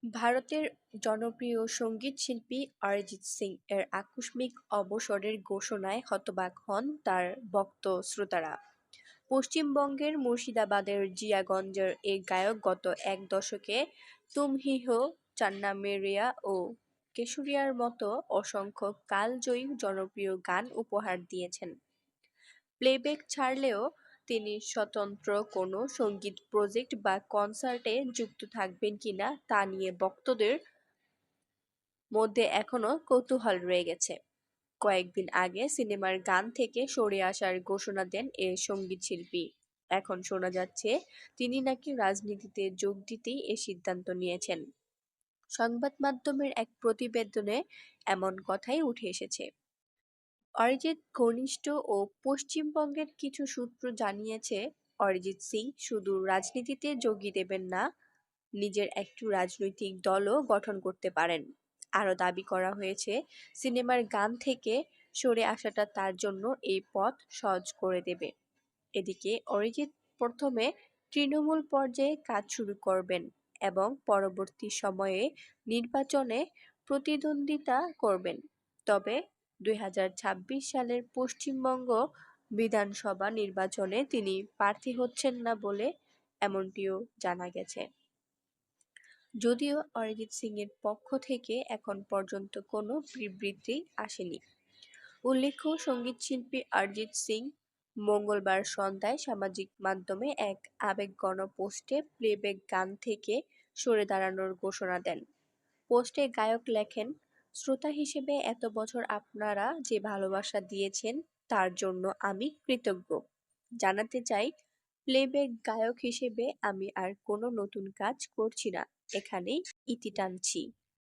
ভারতের জনপ্রিয় সঙ্গীতশিল্পী অরিজিৎ সিং এর আকস্মিক অবসরের ঘোষণায় হতবাক হন তার ভক্ত শ্রোতারা। পশ্চিমবঙ্গের মুর্শিদাবাদের জিয়াগঞ্জের এই গায়ক গত এক দশকে তুম হি হো, চান্না মেরিয়া ও কেশরিয়ার মতো অসংখ্য কালজয়ী জনপ্রিয় গান উপহার দিয়েছেন। প্লেব্যাক ছাড়লেও তিনি স্বতন্ত্র কোনো সঙ্গীত প্রজেক্ট বা কনসার্টে যুক্ত থাকবেন কিনা তা নিয়ে ভক্তদের মধ্যে এখনো কৌতূহল রয়ে গেছে। কয়েকদিন আগে সিনেমার গান থেকে সরে আসার ঘোষণা দেন এ সঙ্গীতশিল্পী। এখন শোনা যাচ্ছে তিনি নাকি রাজনীতিতে যোগ দিতেই এ সিদ্ধান্ত নিয়েছেন। সংবাদ মাধ্যমের এক প্রতিবেদনে এমন কথাই উঠে এসেছে। অরিজিৎ ঘনিষ্ঠ ও পশ্চিমবঙ্গের কিছু সূত্র জানিয়েছে, অরিজিৎ সিং শুধু রাজনীতিতে যোগই দেবেন না, নিজের একটি রাজনৈতিক দলও গঠন করতে পারেন। আরও দাবি করা হয়েছে, সিনেমার গান থেকে সরে আসাটা তার জন্য এই পথ সহজ করে দেবে। এদিকে অরিজিৎ প্রথমে তৃণমূল পর্যায়ে কাজ শুরু করবেন এবং পরবর্তী সময়ে নির্বাচনে প্রতিদ্বন্দ্বিতা করবেন। তবে ২০২৬ সালের পশ্চিমবঙ্গ বিধানসভা নির্বাচনে তিনি প্রার্থী হচ্ছেন না বলে এমনটিও জানা গেছে। যদিও অরিজিৎ সিং এর পক্ষ থেকে এখন পর্যন্ত কোনো বিবৃতি আসেনি। উল্লেখ্য, সঙ্গীতশিল্পী অরিজিৎ সিং মঙ্গলবার সন্ধ্যায় সামাজিক মাধ্যমে এক আবেগঘন পোস্টে প্লেব্যাক গান থেকে সরে দাঁড়ানোর ঘোষণা দেন। পোস্টে গায়ক লেখেন, শ্রোতা হিসেবে এত বছর আপনারা যে ভালোবাসা দিয়েছেন তার জন্য আমি কৃতজ্ঞ। জানাতে চাই, প্লেব্যাক গায়ক হিসেবে আমি আর কোনো নতুন কাজ করছি না, এখানেই ইতি টানছি।